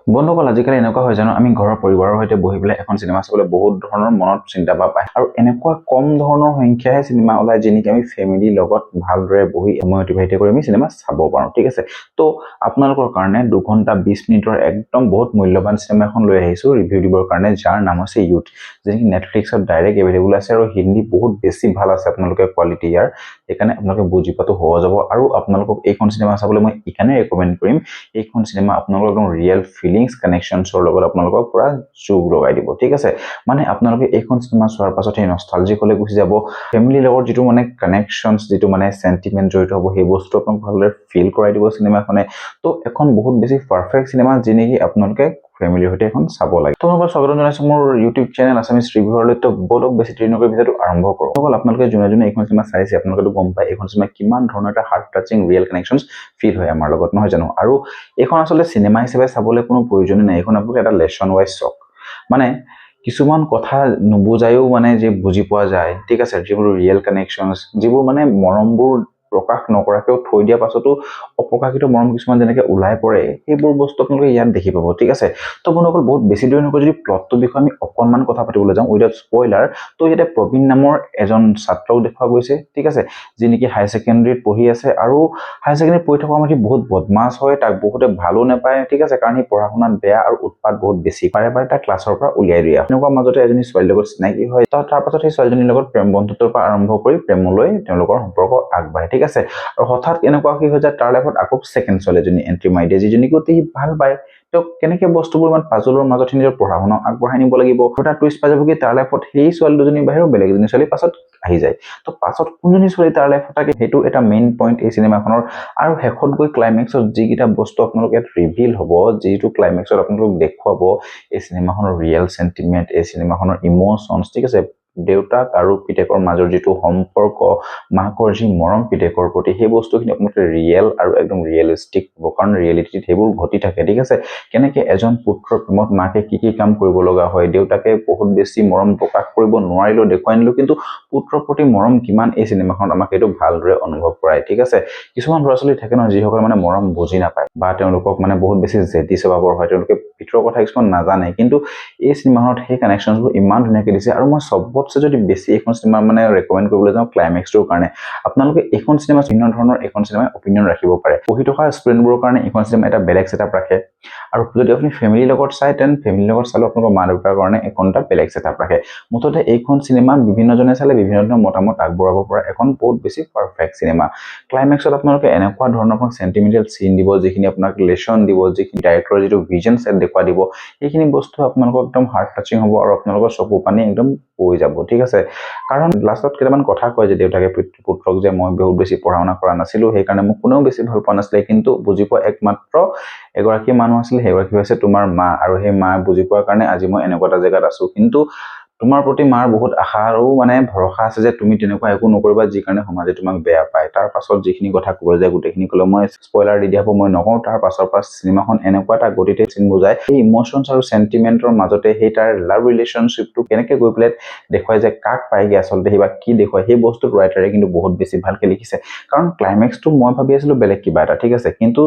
বন্ধুসকল আজিকালি এনেকুৱা হয় জানো আমি ঘৰৰ পৰিবাৰৰ সৈতে বহি পেলাই এখন চিনেমা চাবলৈ বহুত ধৰণৰ মনত চিন্তা পায় আৰু এনেকুৱা কম ধৰণৰ সংখ্যাহে চিনেমা ওলাই যেনেকৈ আমি ফেমিলিৰ লগত ভালদৰে বহি সময় অতিবাহিত কৰি আমি চিনেমা চাব পাৰোঁ ঠিক আছে তো আপোনালোকৰ কাৰণে 2 ঘণ্টা 20 মিনিটৰ একদম বহুত মূল্যৱান চিনেমা এখন লৈ আহিছোঁ ৰিভিউ দিবৰ কাৰণে যাৰ নাম হৈছে ইউথ যেনেকৈ নেটফ্লিক্সত ডাইৰেক্ট এভেইলেবল আছে আৰু হিন্দী বহুত বেছি ভাল আছে আপোনালোকে কোৱালিটি ইয়াৰ সেইকাৰণে আপোনালোকে বুজি পোৱাটো সহজ হ'ব আৰু আপোনালোকক এইখন চিনেমা চাবলৈ মই এইকাৰণে ৰেকমেণ্ড কৰিম এইখন চিনেমা আপোনালোকৰ একদম ৰিয়েল ফিলিংছ কানেকশ্যনছৰ লগত আপোনালোকক পুৰা যোগ লগাই দিব ঠিক আছে মানে আপোনালোকে এইখন চিনেমা চোৱাৰ পাছত সেই নষ্টালজিকলৈ গুচি যাব ফেমিলিৰ লগত যিটো মানে কানেকশ্যনছ যিটো মানে সেন্টিমেন্ট জড়িত হ'ব সেই বস্তু আপোনাক ভালদৰে ফিল কৰাই দিব চিনেমাখনে তো এখন বহুত বেছি পাৰফেক্ট চিনেমা যি নেকি আপোনালোকে ফেমিলিৰ সৈতে এখন চাব লাগে তো মই স্বাগতম জনাইছো মোৰ ইউটিউব চেনেল আছামিজ ৰিভিউৰলৈ তো বহুত বেছি দেৰি নকৰি ভিডিঅ'টো আৰম্ভ কৰোঁ অকল আপোনালোকে যোনে এইখন চিনেমা চাইছে আপোনালোকেতো গম পায় এইখন চিনেমা কিমান ধৰণৰ এটা হাৰ্ট টাচিং ৰিয়েল কানেকশ্যনছ ফিল হয় আমাৰ লগত নহয় জানো আৰু এইখন আসলে চিনেমা হিচাপে চাবলৈ কোনো প্ৰয়োজনই নাই এইখন আপোনালোকে এটা লেসন ওয়াইজ চক মানে কিছুমান কথা নুবুজায়ও মানে যে বুজি পোৱা যায় ঠিক আছে যিবোৰ ৰিয়েল কানেকশ্যনছ যিবোৰ মানে মৰমবোৰ প্ৰকাশ নকৰাকেও থৈ দিয়া পাছতো অপ্ৰকাশিত মৰম কিছুমান যেনেকৈ ওলাই পৰে সেইবোৰ বস্তু আপোনালোকে ইয়াত দেখি পাব ঠিক আছে তো বন্ধুসকল বহুত বেছি দেৰি নকৰি যদি প্লটটোৰ বিষয়ে আমি অকণমান কথা পাতিবলৈ যাওঁ উইদাউট স্পইলাৰ তো ইয়াতে প্ৰবীণ নামৰ এজন ছাত্ৰক দেখুওৱা গৈছে ঠিক আছে যি নেকি হাই ছেকেণ্ডেৰীত পঢ়ি আছে আৰু হাই ছেকেণ্ডেৰীত পঢ়ি থকা সময়ত বহুত বদমাছ হয় তাক বহুতে ভালো নাপায় ঠিক আছে কাৰণ সি পঢ়া শুনাত বেয়া আৰু উৎপাত বহুত বেছি বাৰে তাক ক্লাছৰ পৰা উলিয়াই দিয়া এনেকুৱা মাজতে এজনী ছোৱালীৰ লগত চিনাকি হয় তাৰ পাছত সেই ছোৱালীজনীৰ লগত প্ৰেম বন্ধুত্বৰ পৰা আৰম্ভ কৰি প্ৰেমলৈ তেওঁলোকৰ সম্পৰ্ক আগবাঢ়ে ঠিক আছে আৰু হঠাৎ এনেকুৱা কি হৈ যায় তাৰ লাইফত আকৌ ছেকেণ্ড ছোৱালীজনী এন্ট্ৰি মাৰি দিয়ে যিজনীক অতি ভাল পায় তো কেনেকৈ বস্তুবোৰ ইমান পাজলৰ মাজত নিজৰ পঢ়া শুনা আগবঢ়াই নিব লাগিব এটা টুইষ্ট পাই যাব কি তাৰ লাইফত সেই ছোৱালী দুজনীৰ বাহিৰেও বেলেগ এজনী ছোৱালী পাছত আহি যায় তো পাছত কোনজনী ছোৱালী তাৰ লাইফত থাকে সেইটো এটা মেইন পইণ্ট এই চিনেমাখনৰ আৰু শেষত গৈ ক্লাইমেক্সত যিকেইটা বস্তু আপোনালোকে ইয়াত ৰিভিল হ'ব যিটো ক্লাইমেক্সত আপোনালোকক দেখুৱাব এই চিনেমাখনৰ ৰিয়েল সেন্টিমেন্ট এই চিনেমাখনৰ ইমোশনছ ঠিক আছে দেউতাক আৰু পিতেকৰ মাজৰ যিটো সম্পৰ্ক মাকৰ যি মৰম পিতেকৰ প্ৰতি সেই বস্তুখিনি আপোনালোকে ৰিয়েল আৰু একদম ৰিয়েলিষ্টিক হ'ব কাৰণ ৰিয়েলিটিত সেইবোৰ ঘটি থাকে ঠিক আছে কেনেকৈ এজন পুত্ৰৰ প্ৰেমত মাকে কি কাম কৰিব লগা হয় দেউতাকে বহুত বেছি মৰম প্ৰকাশ কৰিব নোৱাৰিলেও দেখুৱাই নিলেও কিন্তু পুত্ৰৰ প্ৰতি মৰম কিমান এই চিনেমাখনত আমাক এইটো ভালদৰে অনুভৱ কৰায় ঠিক আছে কিছুমান ল'ৰা ছোৱালী থাকে ন যিসকলে মানে মৰম বুজি নাপায় বা তেওঁলোকক মানে বহুত বেছি জেদি স্বভাৱৰ হয় তেওঁলোকে ভিতৰৰ কথা কিছুমান নাজানে কিন্তু এই চিনেমাখনত সেই কানেকশ্যনবোৰ ইমান ধুনীয়াকৈ দিছে আৰু মই সবতছে যদি বেছি এখন চিনেমা মানে ৰেকমেণ্ড কৰিবলৈ যাওঁ ক্লাইমেক্সটোৰ কাৰণে আপোনালোকে এইখন চিনেমা ভিন্ন ধৰণৰ এখন চিনেমাৰ অপিনিয়ন ৰাখিব পাৰে পঢ়ি থকা ষ্টুডেণ্টবোৰৰ কাৰণে এইখন চিনেমা এটা বেলেগ ছেটআপ ৰাখে আৰু যদি আপুনি ফেমিলিৰ লগত চাই তেন ফেমিলিৰ লগত চালে আপোনালোকৰ মা দেউতাৰ কাৰণে এখন এটা বেলেগ ছেটআপ ৰাখে মুঠতে এইখন চিনেমা বিভিন্নজনে চালে বিভিন্ন ধৰণৰ মতামত আগবঢ়াব পৰা এখন বহুত বেছি পাৰফেক্ট চিনেমা ক্লাইমেক্সত আপোনালোকে এনেকুৱা ধৰণৰ এখন সেন্টিমেন্টাল সিন দিব যিখিনি আপোনাক লেসন দিব যিখিনি ডাইৰেক্টৰৰ যিটো ভিজন সেট দেখুৱাই দিব এইখিনি বস্তু আপোনালোকক একদম হাৰ্ট টাচিং হ'ব আৰু আপোনালোকৰ চকু পানী একদম বৈ যাব ঠিক আছে কাৰণ লাষ্টত কেইটামান কথা কয় যে দেউতাকে পুত্ৰক যে মই বহুত বেছি পঢ়া শুনা কৰা নাছিলো সেইকাৰণে মোক কোনেও বেছি ভাল পোৱা নাছিলে কিন্তু বুজি পোৱা একমাত্ৰ এগৰাকী মানুহ আছিল সেইগৰাকী হৈছে তোমাৰ মা আৰু সেই মা বুজি পোৱাৰ কাৰণে আজি মই এনেকুৱা এটা জেগাত আছো কিন্তু তোমাৰ প্ৰতি মাৰ বহুত আশা আৰু মানে ভৰসা আছে যে তুমি তেনেকুৱা একো নকৰিবা যি কাৰণে সমাজে তোমাক বেয়া পায় তাৰ পাছত যিখিনি কথা ক'বলৈ যায় গোটেইখিনি ক'লে মই স্পইলাৰ দি দিয়া হ'ব মই নকওঁ তাৰ পাছৰ পৰা চিনেমাখন এনেকুৱা এটা গতিতে চিন বুজায় এই ইমোশনছ আৰু সেন্টিমেন্টৰ মাজতে সেই তাৰ লাভ ৰিলেশ্যনশ্বিপটো কেনেকৈ গৈ পেলাই দেখুৱাই যে কাক পায়গে আচলতে সেই বা কি দেখুৱায় সেই বস্তুটো ৰাইটাৰে কিন্তু বহুত বেছি ভালকৈ লিখিছে কাৰণ ক্লাইমেক্সটো মই ভাবি আছিলো বেলেগ কিবা এটা ঠিক আছে কিন্তু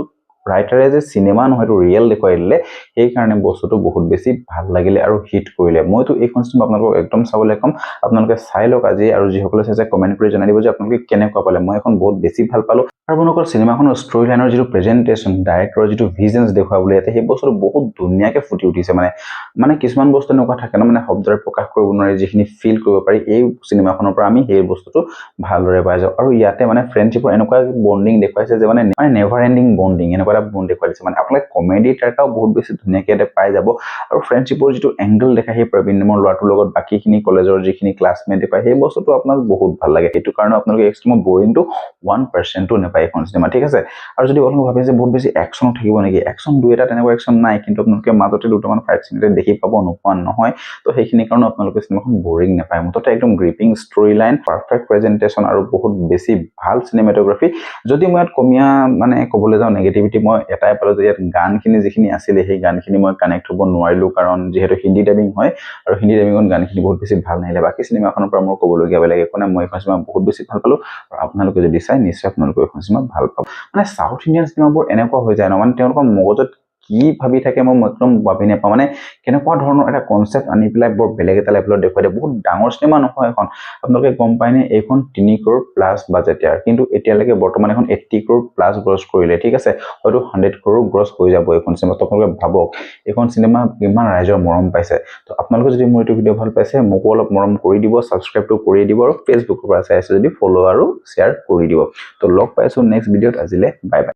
ৰাইটাৰে যে চিনেমা নহয় এইটো ৰিয়েল দেখুৱাই দিলে সেইকাৰণে বস্তুটো বহুত বেছি ভাল লাগিলে আৰু হিট কৰিলে মইতো এইখন চিনেমা আপোনালোকক একদম চাবলৈ কম আপোনালোকে চাই লওক আজি আৰু যিসকলে চাইছে কমেণ্ট কৰি জনাই দিব যে আপোনালোকে কেনেকুৱা পালে মই এখন বহুত বেছি ভাল পালো আৰু বন্ধুসকল চিনেমাখনৰ ষ্টৰী লাইনৰ যিটো প্ৰেজেন্টেশ্যন ডাইৰেক্টৰৰ যিটো ভিজনছ দেখুৱাবলৈ ইয়াতে সেই বস্তুটো বহুত ধুনীয়াকৈ ফুটি উঠিছে মানে কিছুমান বস্তু এনেকুৱা থাকে ন মানে শব্দৰে প্ৰকাশ কৰিব নোৱাৰি যিখিনি ফিল কৰিব পাৰি এই চিনেমাখনৰ পৰা আমি সেই বস্তুটো ভালদৰে পাই যাওঁ আৰু ইয়াতে মানে ফ্ৰেণ্ডশ্বিপৰ এনেকুৱা বণ্ডিং দেখুৱাইছে যে মানে নেভাৰ এণ্ডিং বণ্ডিং এনেকুৱা এটা বণ্ড দেখুৱাই দিছে মানে আপোনালোকে কমেডি ট্ৰেকাও বহুত বেছি ধুনীয়াকৈ ইয়াতে পাই যাব আৰু ফ্ৰেণ্ডশ্বিপৰ যিটো এংগল দেখায় সেই প্ৰবীণ নামৰ ল'ৰাটোৰ লগত বাকীখিনি কলেজৰ যিখিনি ক্লাছমেট দেখুৱাই সেই বস্তুটো আপোনাক বহুত ভাল লাগে সেইটো কাৰণে আপোনালোকে এক্সট্ৰিমত বৰিংটো 1%ও নাপায় এখন চিনেমা ঠিক আছে আৰু যদি আপোনালোকে ভাবে যে বহুত বেছি একশ্যন থাকিব নেকি একশ্যন দুই এটা তেনেকুৱা একশ্যন নাই কিন্তু আপোনালোকে মাজতে দুটামান ফাইট চিন দেখি পাব নোপোৱা নহয় তো সেইখিনি কাৰণে আপোনালোকে চিনেমাখন বৰিং নাপায় মুঠতে একদম গ্ৰিপিং ষ্টৰী লাইন পাৰফেক্ট প্ৰেজেন্টেশ্যন আৰু বহুত বেছি ভাল চিনেমেটোগ্ৰাফি যদি মই ইয়াত কমিয়া মানে ক'বলৈ যাওঁ নেগেটিভিটি মই এটাই পালো যে ইয়াত গানখিনি যিখিনি আছিলে সেই গানখিনি মই কানেক্ট হ'ব নোৱাৰিলো কাৰণ যিহেতু হিন্দী ডাবিং হয় আৰু হিন্দী ডাবিঙত গানখিনি বহুত বেছি ভাল নাহিলে বাকী চিনেমাখনৰ পৰা মোৰ ক'বলগীয়া বেলেগ একো নাই মই এখন চিনেমা বহুত বেছি ভাল পালো আৰু আপোনালোকে যদি চাই নিশ্চয় আপোনালোকে এখন চিনেমা ভাল পাব মানে সাউথ ইণ্ডিয়ান চিনেমাবোৰ এনেকুৱা হৈ যায় ন মানে তেওঁলোকৰ মগজত কি ভাবি থাকে মই একদম ভাবি নাপাওঁ মানে কেনেকুৱা ধৰণৰ এটা কনচেপ্ট আনি পেলাই বৰ বেলেগ এটা লেভেলত দেখুৱাই দিয়ে বহুত ডাঙৰ চিনেমা নহয় এখন আপোনালোকে গম পায়নে এইখন 3 crore প্লাছ বাজেট ইয়াৰ কিন্তু এতিয়ালৈকে বৰ্তমান এখন 80 crore প্লাছ গ্ৰছ কৰিলে ঠিক আছে হয়তো 100 crore গ্ৰছ হৈ যাব এইখন চিনেমা আপোনালোকে ভাবক এইখন চিনেমা কিমান ৰাইজৰ মৰম পাইছে তো আপোনালোকে যদি মোৰ এইটো ভিডিঅ' ভাল পাইছে মোকো অলপ মৰম কৰি দিব সাবস্ক্ৰাইবটো কৰি দিব আৰু ফেচবুকৰ পৰা চাই আছে যদি ফলো আৰু শ্বেয়াৰ কৰি দিব তো লগ পাইছো নেক্সট ভিডিঅ'ত আজিলে বাই বাই